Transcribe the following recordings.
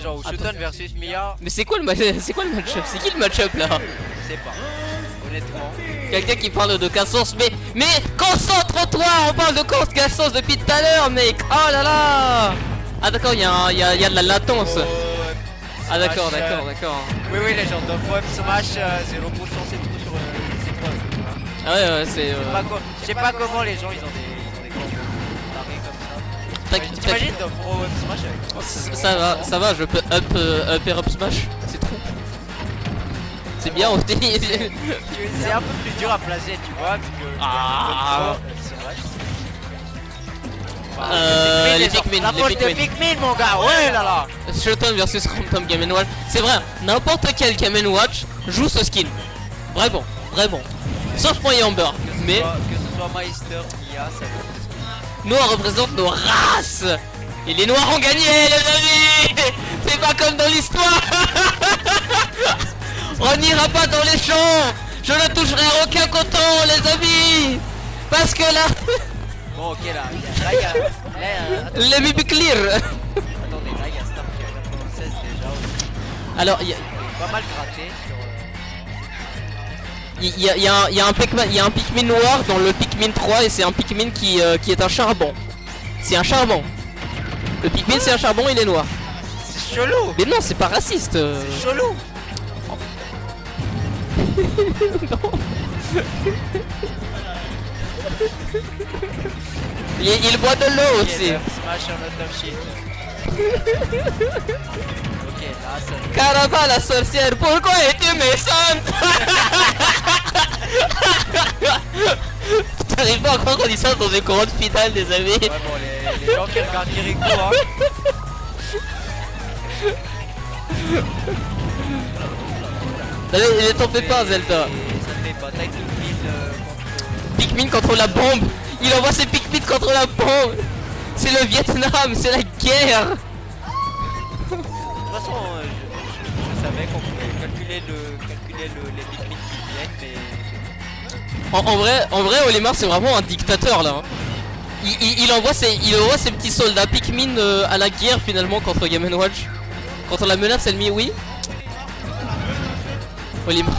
Genre ou Shoton versus Mia. Mais c'est quoi le match-up? C'est qui le match-up là? Je sais pas. Honnêtement. Quelqu'un qui parle de Cassos, mais concentre-toi, on parle de Cassos depuis tout à l'heure, mec. Oh là là. Ah d'accord, il y a de la latence. Ah d'accord. Oui, Legend of Web Smash, 0% c'est tout sur ces preuves. Ah ouais, c'est... Je sais pas comment les gens ils ont des combos tarés comme ça. T'imagines de Pro Web Smash avec ça va, je peux up et up smash, c'est trop. C'est bien aussi. C'est un peu plus dur à placer, tu vois, parce que les Pikmin, la poche de Pikmin, mon gars, ouais là là. Shoton versus Phantom Game & Watch. C'est vrai, n'importe quel Game & Watch joue ce skin. Vraiment. Sauf moi et Amber. Mais que ce soit Meister, Mia, ça veut. nous on représente nos races. Et les noirs ont gagné, les amis. C'est pas comme dans l'histoire. On n'ira pas dans les champs. Je ne toucherai à aucun coton, les amis. Parce que là... Bon, ok, là, Let me be clear. Attendez, là, il y a Star qui a 96 déjà. Alors, pas mal gratté sur... il y a un Pikmin noir dans le Pikmin 3 et c'est un Pikmin qui est un charbon. C'est un charbon. Le Pikmin c'est un charbon, il est noir. C'est chelou. Mais non, c'est pas raciste. C'est chelou. Non. il boit de l'eau aussi. Smash un autre shit. Ok, là ça... Carava la sorcière, pourquoi es-tu méchante? T'arrives pas à croire qu'on dit ça dans une couronne finale, les amis. Ouais, bon, les gens qui regardent Kiriko, hein. Ne t'en fais pas, Zelda. Ça fait bataille de Pikmin contre la bombe. Il envoie ses Pikmin contre la bombe. C'est le Vietnam, c'est la guerre. De toute façon, je savais qu'on pouvait calculer les Pikmin qui viennent, mais... En vrai, Olimar c'est vraiment un dictateur là. Il envoie ses petits soldats Pikmin à la guerre finalement contre Game & Watch. Contre la menace ennemie, oui. Olimar.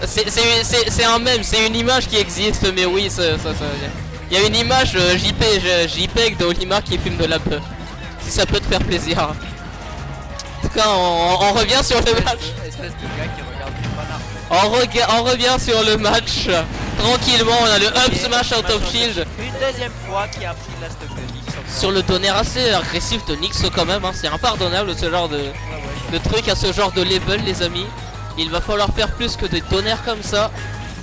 C'est un mème, c'est une image qui existe, mais oui, il y a une image JPEG de Olimar qui fume de la peur. Si ça peut te faire plaisir. En tout cas, on revient sur le match. Espèce de gars qui regarde du panard. On revient sur le match. Tranquillement, on a le up smash out of shield. Une deuxième fois qui a pris la stock de Nyx. Sur le tonnerre assez agressif de Nyx quand même, hein. C'est impardonnable ce genre de truc à ce genre de level, les amis. Il va falloir faire plus que des tonnerres comme ça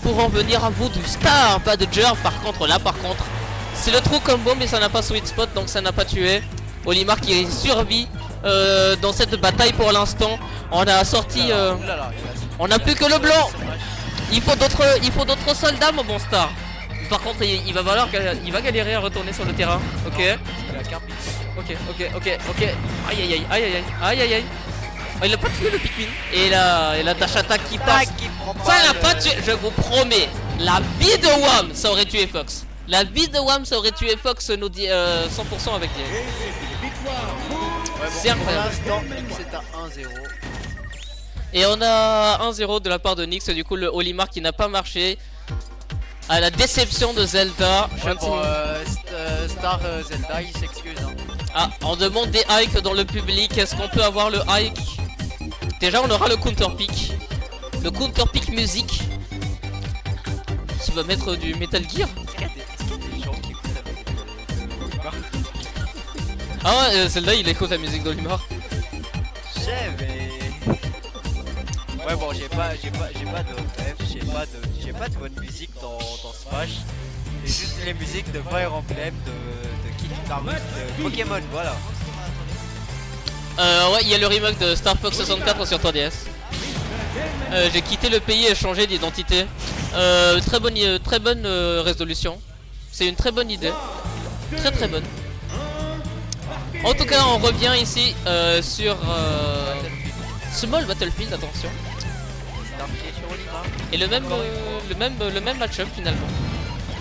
pour en venir à vous du star, pas de Jer. Par contre, c'est le trou combo, mais ça n'a pas sweet spot, donc ça n'a pas tué. Olimar qui survit dans cette bataille pour l'instant. On a sorti... on n'a plus que le blanc. Il faut d'autres soldats, mon bon star. Par contre, il va galérer à retourner sur le terrain. Ok. Ok. Aïe. Oh, il a pas tué le Pikmin. Et la dash attack qui passe. Ça n'a pas tué. Je vous promets. La vie de Wham, ça aurait tué Fox. La vie de Wham, ça aurait tué Fox, nous dit 100% avec Diego. C'est incroyable. C'est à 1-0. Et on a 1-0 de la part de Nyx. Du coup, le Olimar qui n'a pas marché. À la déception de Zelda. Ouais, bon, Star Zelda, il s'excuse. Hein. Ah, on demande des hikes dans le public. Est-ce qu'on peut avoir le hike? Déjà, on aura le counter pick. Le counter pick musique. Qui va mettre du Metal Gear. Est-ce qu'il y a des gens qui écoutent la musique? Ah ouais, Zelda il écoute la musique d'Olimar. Je sais, mais... Ouais, bon, j'ai pas de ref, j'ai pas de bonne musique dans Smash. C'est juste les musiques de Fire Emblem, de Kid Icarus, de Pokémon, voilà. Ouais, il y a le remake de Star Fox 64 sur 3DS. J'ai quitté le pays et changé d'identité. Très bonne résolution. C'est une très bonne idée. Très bonne. En tout cas, on revient ici sur Small Battlefield, attention. Et le même match-up finalement.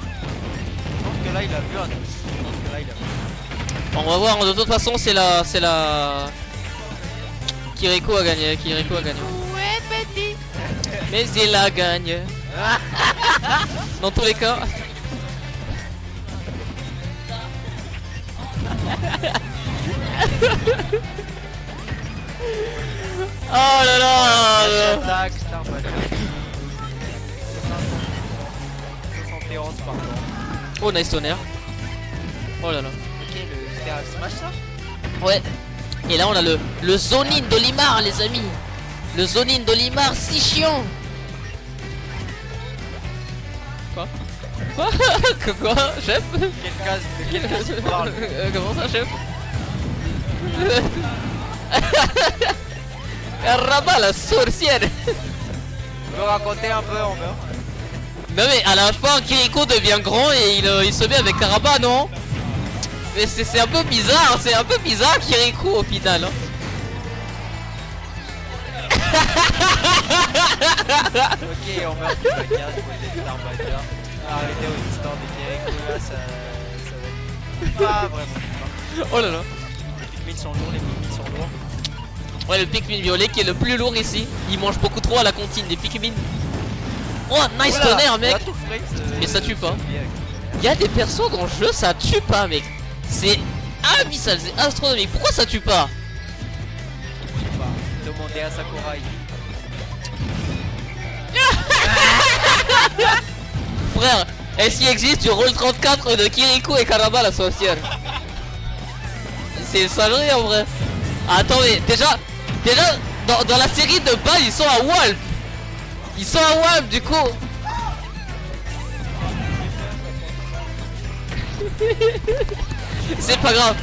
Je pense que là il a vu un... On va voir, de toute façon c'est la... Kiriko a gagné, Kiriko a gagné. Ouais petit. Mais il a gagné. Dans tous les cas. Oh là là. Attaque, Star Battle. 71 pardon. Oh nice tonnerre. Oh là là. Ok, c'était un smash ça? Ouais. Et là on a le zonin d'Olimar les amis. Le zonin d'Olimar si chiant. Quoi? Quoi chef? De quel cas tu parles? Comment ça chef? Rabat la sorcière. Tu peux raconter un peu en meurt? Non mais à la fin Kiriko devient grand et il se met avec Rabat non? Mais c'est un peu bizarre, Kiriko au final hein. Ok, on meurt du podcast côté Star Battle. Arrêtez aux histoires de Kiriko là, ça va être pas vraiment. Oh là là. Les Pikmin sont lourds, les Pikmin sont lourds. Ouais le Pikmin violet qui est le plus lourd ici. Il mange beaucoup trop à la comptine des Pikmin. Oh nice Voilà, tonnerre mec. Mais ça tue pas. Il y a des persos dans le jeu ça tue pas mec. C'est abyssal, c'est astronomique. Pourquoi ça tue pas? Je sais pas. Demandez à Sakurai. Frère, est-ce qu'il existe du rôle 34 de Kiriko et Karaba la sorcière? C'est salerie en vrai. Attendez, déjà dans la série de base ils sont à Wolf. Ils sont à Wolf du coup. C'est pas grave.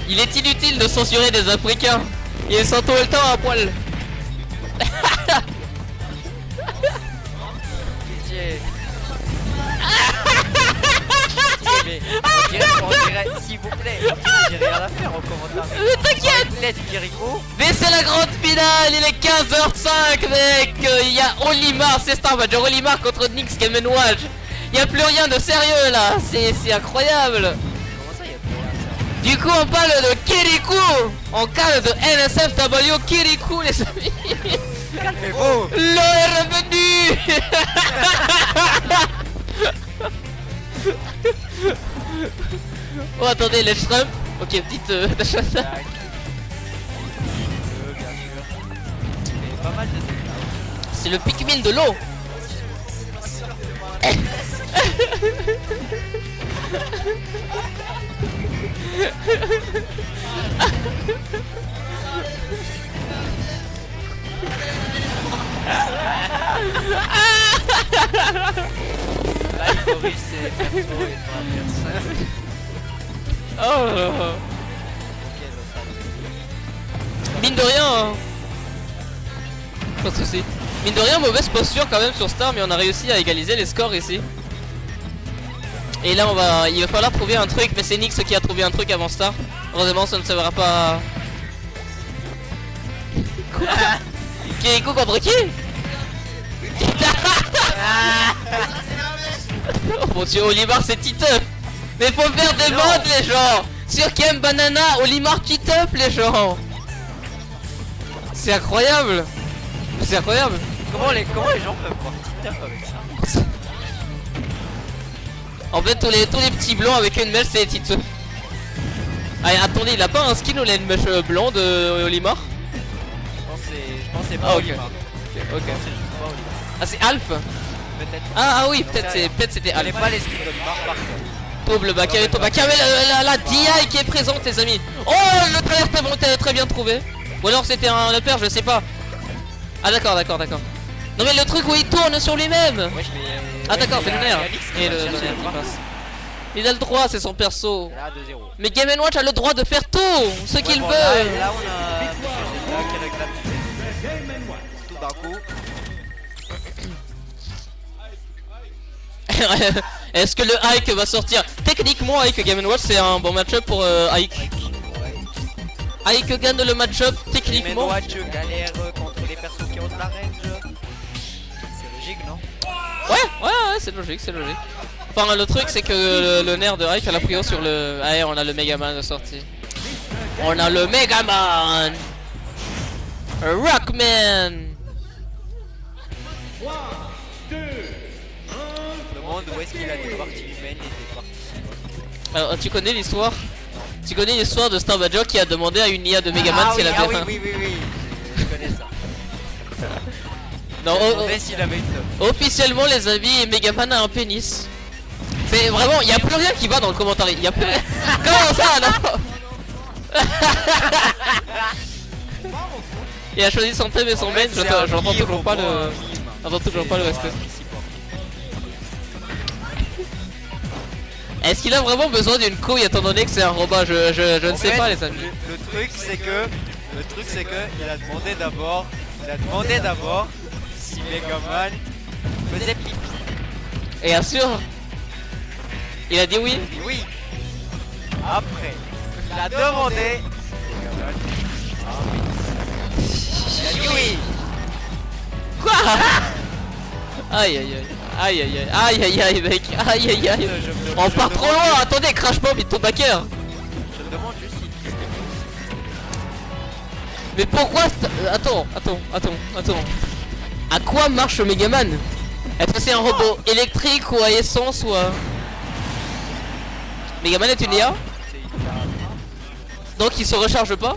Il est inutile de censurer des Africains. Ils sont tout le temps à poil. Pitié. Mais on dirait, s'il vous plaît, j'ai rien à faire en commentaire. Mais t'inquiète. Let's Kiriko. Mais c'est la grande finale, il est 15h05 mec. Il y a Olimar, c'est Star Battle Olimar contre Nyx Game & Watch. Il n'y a plus rien de sérieux là, c'est incroyable. Comment ça, y a plus rien à faire? Du coup on parle de Kiriko. On parle de NSFW Kiriko les amis. Calmez-vous. L'eau est revenue. Oh attendez, les Trump. Ok, petite d'achat. Bien sûr. Mais pas mal de dégâts. C'est le Pikmin de l'eau. Là, il corrige ses persos et son adversaire. Oh là là. Ok, Mine de rien hein. Pas de soucis. Mine de rien, mauvaise posture quand même sur Star, mais on a réussi à égaliser les scores ici. Et là il va falloir trouver un truc, mais c'est Nyx qui a trouvé un truc avant Star. Heureusement ça ne se verra pas. Quoi? Kiriko contre qui? Oh mon dieu, Olimar c'est Titeuf. Mais faut faire des modes les gens. Sur Kem Banana, Olimar Titeuf les gens. C'est incroyable. C'est incroyable. Comment les gens peuvent voir Titeuf avec ça? En fait tous les petits blancs avec une mèche c'est Titeuf. Allez attendez, il a pas un skin où il a une mèche blanc de Olimar? Je pense que c'est pas Ah, ok. Olimar. Ok. C'est juste pas Olimar. Ah c'est Alf. Peut-être. Ah oui, peut-être c'était Je connais Alf. pas les skins d'Olimar par contre. Double Bakary, la DI qui est présente les amis. Oh le trailer très bien trouvé. Ou alors c'était un upper, je sais pas. Ah d'accord. Non mais le truc où il tourne sur lui-même. Ouais, je vais. Ah d'accord, c'est le nerf. Et le nerf nerf qui passe. Il a le droit, c'est son perso. Là, 2-0. Mais Game & Watch a le droit de faire tout ce qu'il Bon, veut. Là, on a Monsieur Zeta qui réclame tout d'un coup. Est-ce que le Ike va sortir? Techniquement Ike Game & Watch c'est un bon match-up pour Ike. Ike gagne le match-up techniquement. Game & Watch galère contre les persos qui ont de la range. C'est logique, non? Ouais, c'est logique. Enfin, le truc, c'est que le nerf de Hype, elle a pris sur le... Ah, on a le Megaman de sortie. On a le Megaman Rockman. Demande où est-ce qu'il a des parties humaines et des parties. Alors, tu connais l'histoire? Tu connais l'histoire de Starbajo qui a demandé à une IA de Megaman si elle avait oui, un... oui, oui, oui, je connais ça. Non, S'il avait une top. officiellement, les amis, Megaman a un pénis. C'est vraiment, il y a plus rien qui va dans le commentaire. Il y a plus. Comment ça, non? Il a choisi son thème et son main. J'entends toujours pas le. J'entends toujours pas le reste. Est-ce qu'il a vraiment besoin d'une couille étant donné que c'est un robot? Je ne sais pas, les amis. Le truc c'est que il a demandé d'abord si Megaman faisait pipi. Et bien sûr, il a dit oui. Oui. Après, il a demandé. Megaman. Il a dit oui. Quoi? Aïe aïe aïe. Aïe aïe aïe aïe aïe aïe mec. Aïe aïe aïe. On part trop loin. Attendez, crash bomb, il tombe à cœur. Je me demande juste si. Mais pourquoi Attends. À quoi marche le Megaman? Est-ce que c'est un robot électrique ou à essence ou à... Megaman est une IA? Donc il se recharge pas?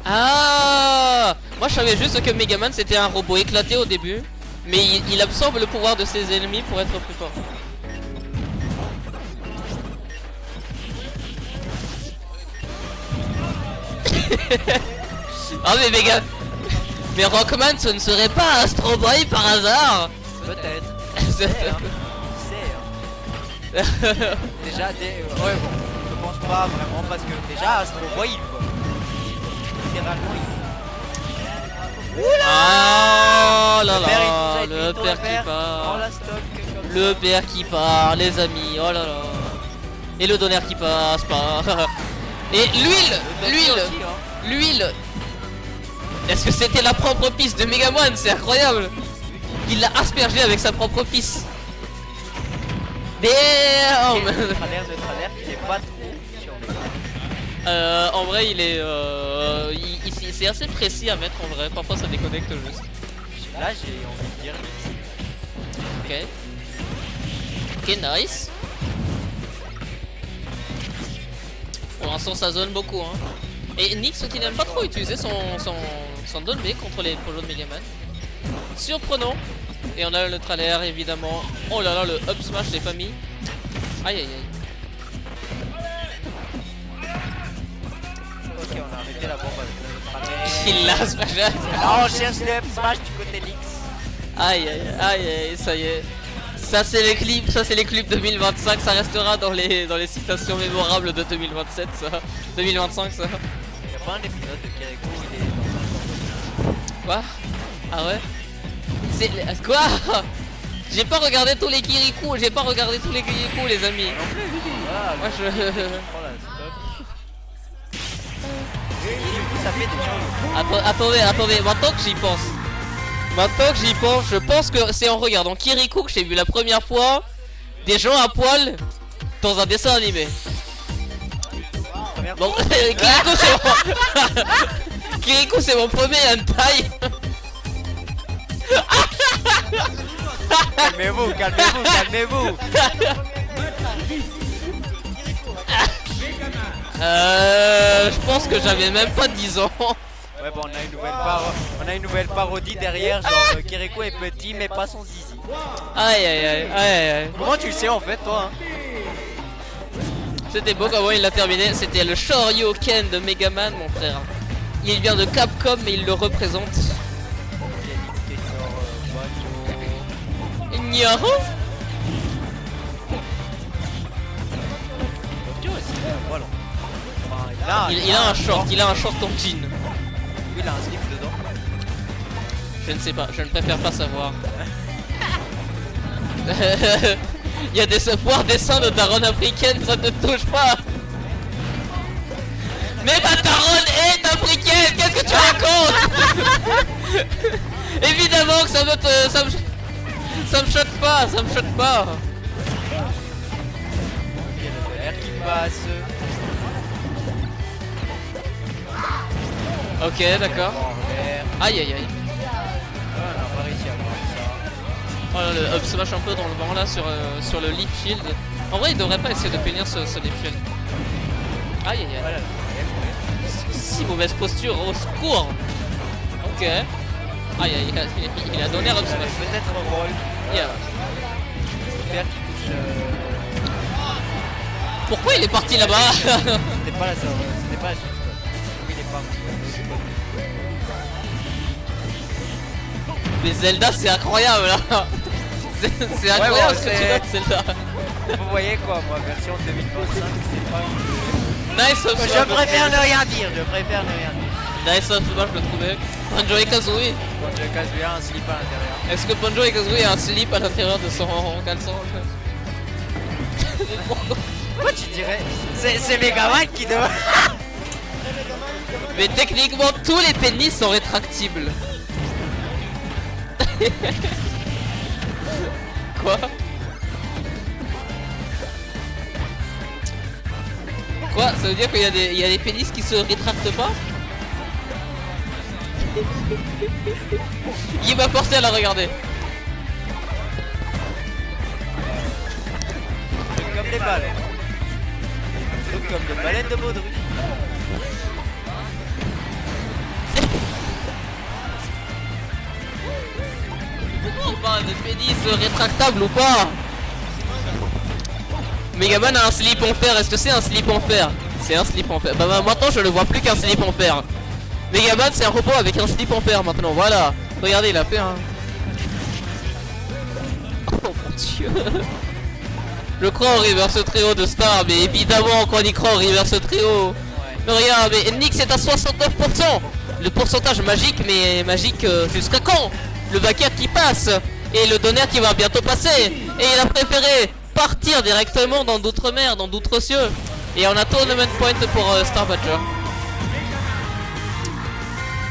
Ah, moi je savais juste que Megaman c'était un robot éclaté au début, mais il absorbe le pouvoir de ses ennemis pour être plus fort. Oh mais Megaman, mais Rockman ce ne serait pas Astro Boy par hasard? Peut-être. C'est déjà ouais bon, je pense pas vraiment parce que déjà Astro Boy il voit. Littéralement il voit. Ah là là, le père qui part. Le père qui part, les amis, oh là là. Et le donneur qui passe par. Et l'huile. Est-ce que c'était la propre piste de Megaman? C'est incroyable. Il l'a aspergé avec sa propre piste. Damn. Le trailer il est pas trop sur Megaman. En vrai il est c'est assez précis à mettre en vrai, parfois ça déconnecte juste. Là j'ai envie de dire Ok, nice. Pour l'instant ça zone beaucoup hein. Et Nyx qui n'aime pas trop utiliser son down B contre les projets de Megaman. Surprenant. Et on a le trailer évidemment. Oh là là, le up smash des familles. Aïe aïe aïe. ok, on a arrêté la bombe avec le trailer. Il l'a smashé. Là on cherche le up smash du côté Nyx. Aïe aïe aïe aïe, ça y est. Ça c'est les clips 2025, ça restera dans les citations mémorables de 2027 ça. 2025 ça. Il y a pas un épisode de Kiriko où il est Quoi? Ah ouais? C'est... Quoi? J'ai pas regardé tous les Kirikou, les amis. voilà, Moi je... prends la stop. Et du coup ça fait des choses. Attendez, maintenant que j'y pense, je pense que c'est en regardant Kirikou que j'ai vu la première fois des gens à poil dans un dessin animé. Bon, Kirikou c'est mon premier hentai. Calmez-vous. Je pense que j'avais même pas 10 ans. Ouais bon on a une nouvelle parodie derrière, genre Kiriko est petit mais pas son zizi. Aïe. Comment tu le sais en fait toi hein? C'était beau comment il l'a terminé, c'était le Shoryuken de Megaman mon frère. Il vient de Capcom mais il le représente. Nyaho. Il a un short en jean. Oui, il a un slip dedans. Je ne sais pas, je ne préfère pas savoir. Il y a des voir des seins de daronne africaine, ça ne te touche pas. Mais ma daronne est africaine, qu'est-ce que tu racontes? Évidemment que ça me choque pas, ça me choque pas. Il y a le tonnerre qui passe. Ok, d'accord. En vert. Aïe aïe aïe. Ah, on n'a pas réussi à voir ça. Oh là, le up smash un peu dans le vent là sur le leaf shield. En vrai il devrait pas essayer de punir ce leaf shield. Aïe aïe aïe. Voilà. Si mauvaise posture, au secours. Ok. Aïe aïe, il a donné un up smash. Peut-être un roll. Yeah. Vert qui touche. Pourquoi il est parti là-bas? C'était pas la sauve. C'était pas la chute. Oui, il est parti. Mais Zelda c'est incroyable là. C'est incroyable bon, ce que tu c'est- notes Zelda. Vous voyez quoi, moi, version 2025, c'est pas. Nice up Je smash. préfère ne rien dire. Je préfère ne rien dire. Nice up smash, je le trouvais. Banjo et Kazooie. Quand je casse bien un slip à l'intérieur. Est-ce que Banjo et Kazooie a un slip à l'intérieur de son caleçon? Pourquoi? Pourquoi tu dirais? C'est Megaman qui devrait. Mais techniquement tous les pénis sont rétractibles. Quoi? Quoi? Ça veut dire qu'il y a des pénis qui se rétractent pas? Il m'a forcé à la regarder. Comme des balles. Comme des baleines de baudruche. On parle de pénis rétractable ou pas? Megaman a un slip en fer, est-ce que c'est un slip en fer? C'est un slip en fer. Bah maintenant je le vois plus qu'un slip en fer. Megaman c'est un robot avec un slip en fer maintenant, voilà. Regardez il a fait un... Oh mon dieu. Je crois au reverse trio de Star, mais évidemment qu'on y croit au reverse trio. Ouais. Mais regarde, mais Nyx est à 69%. Le pourcentage magique, mais magique jusqu'à quand? Le backer qui passe et le donneur qui va bientôt passer. Et il a préféré partir directement dans d'autres mers, dans d'autres cieux. Et on a tournament point pour Star Badger.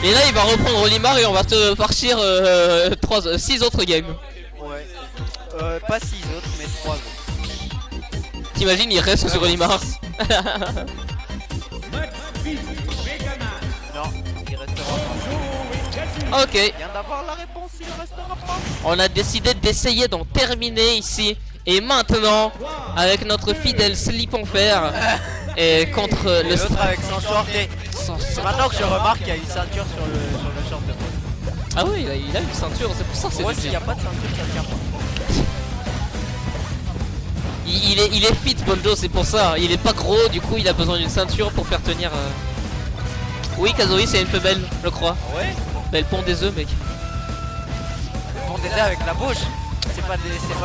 Et là il va reprendre Olimar et on va te farcir 6 autres games. Ouais. Pas 6 autres, mais 3 autres. T'imagines il reste sur Olimar. Non, il restera pas. Ok. Il vient d'avoir la réponse, il ne restera pas. On a décidé d'essayer d'en terminer ici. Et maintenant, avec notre fidèle slip en fer et contre le L'autre avec son short et. Sans- C'est maintenant que je remarque qu'il y a une ceinture sur le short de Paul. Ah oui, il a une ceinture, c'est pour ça que c'est Moi, léger. s'il n'y a pas de ceinture, ça tient pas. Il est fit Bonjo, c'est pour ça. Il est pas gros, du coup il a besoin d'une ceinture pour faire tenir. Oui, Kazooie c'est une femelle, je crois. Ouais. Mais elle pond des œufs, mec. Bon, déjà avec la bouche. C'est pas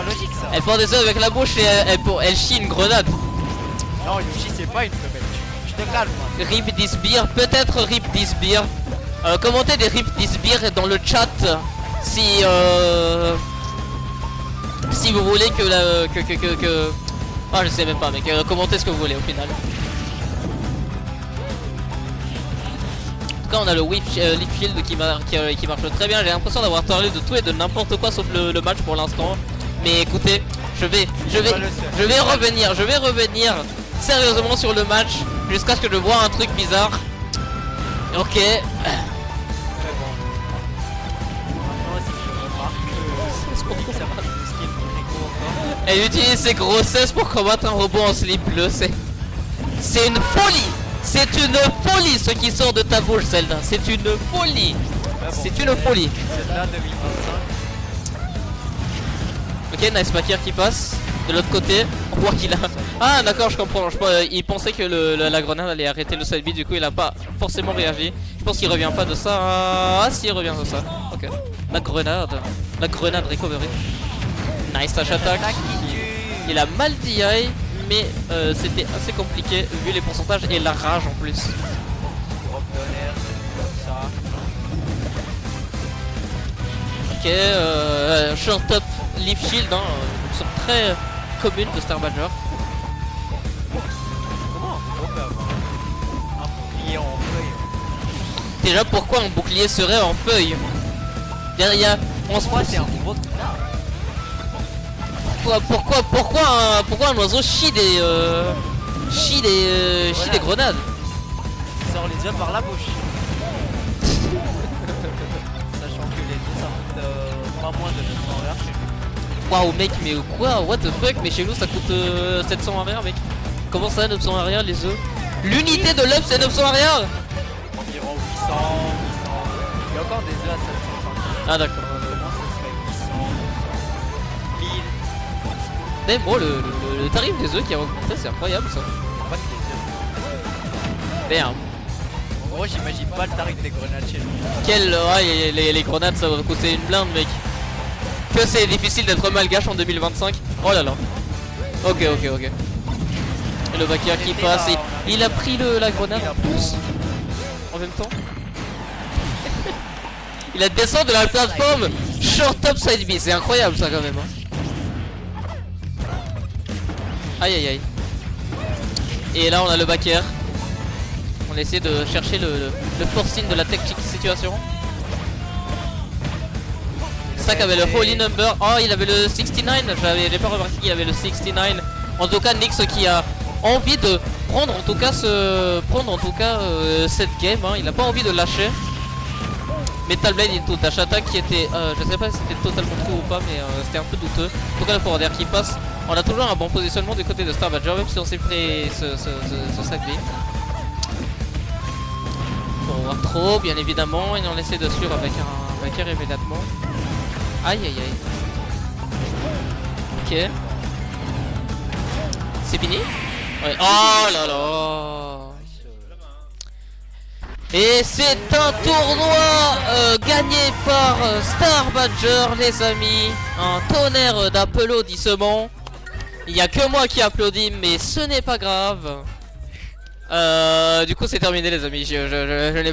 logique ça. Elle pond des œufs avec la bouche et elle chie une grenade. Non, Yushi, c'est pas une femelle. Je te calme. Rip this beer, peut-être Rip this beer. Commentez des Rip this beer dans le chat si si vous voulez que la ah je sais même pas mec, commentez ce que vous voulez au final. En tout cas on a le leaf shield qui marche très bien. J'ai l'impression d'avoir parlé de tout et de n'importe quoi sauf le match pour l'instant. Mais écoutez, je vais revenir sérieusement sur le match jusqu'à ce que je vois un truc bizarre. Ok. Mais bon. Maintenant, si je remarque que ça va être une skin très court encore. Elle utilise ses grossesses pour combattre un robot en slip bleu. C'est une folie. C'est une folie ce qui sort de ta bouche, Zelda. C'est une folie. Mais bon, C'est une folie. C'est là 2025. Ok, nice backer qui passe. De l'autre côté, on voit qu'il a... Ah d'accord, je comprends. Il pensait que la grenade allait arrêter le side B, du coup il a pas forcément réagi. Je pense qu'il revient pas de ça. Ah si, il revient de ça. Ok. La grenade recovery. Nice dash attack. Il a mal DI, mais c'était assez compliqué vu les pourcentages et la rage en plus. Drop tonnerre, comme ça. Ok, short top leaf shield, hein, une sorte très commune de Star Badger. Comment on peut avoir un bouclier en feuille? Déjà, pourquoi un bouclier serait en feuille? Derrière, on se Moi, pose. c'est un gros connard. Pourquoi un oiseau chie des grenades? Il sort les yeux par la bouche. Sachant que les deux, ça coûte pas moins de 900 RR chez nous. Waouh mec, mais quoi? What the fuck? Mais chez nous ça coûte 700 arrière mec. Comment ça 900 arrière les œufs? L'unité de l'œuf c'est 900 arrière? Environ 800, 800. Il y a encore des œufs à 750. Ah d'accord. Comment ça serait 800, 1000? Mais bon le tarif des œufs qui a augmenté c'est incroyable ça. Pas que des œufs. Merde. En gros, j'imagine pas le tarif des grenades chez nous. Quel ouais, les grenades ça va coûter une blinde mec. Que c'est difficile d'être malgache en 2025. Oh là là. Ok. Et le vaqueur qui passe, il a pris la grenade en plus. En même temps. Il a descendu de la plateforme short top side B. C'est incroyable ça quand même. Hein. Aïe. Et là on a le backer. On essaie de chercher le forcing de la tactique situation. Sac avait le holy number. Oh il avait le 69. J'ai pas remarqué qu'il avait le 69. En tout cas Nyx qui a envie de prendre en tout cas cette game. Hein. Il n'a pas envie de lâcher. Metal Blade into dash attack qui était je sais pas si c'était totalement true ou pas mais c'était un peu douteux. En tout cas le forwarder qui passe. On a toujours un bon positionnement du côté de Star Badger même si on s'est pris ce sac B. Forward trop bien évidemment et on essaie de suivre avec un backer immédiatement. Aïe. Ok. C'est fini? Ouais. Oh là là. Et c'est un tournoi gagné par Star Badger les amis. Un tonnerre d'applaudissements. Il n'y a que moi qui applaudis mais ce n'est pas grave. Du coup c'est terminé les amis. Je n'ai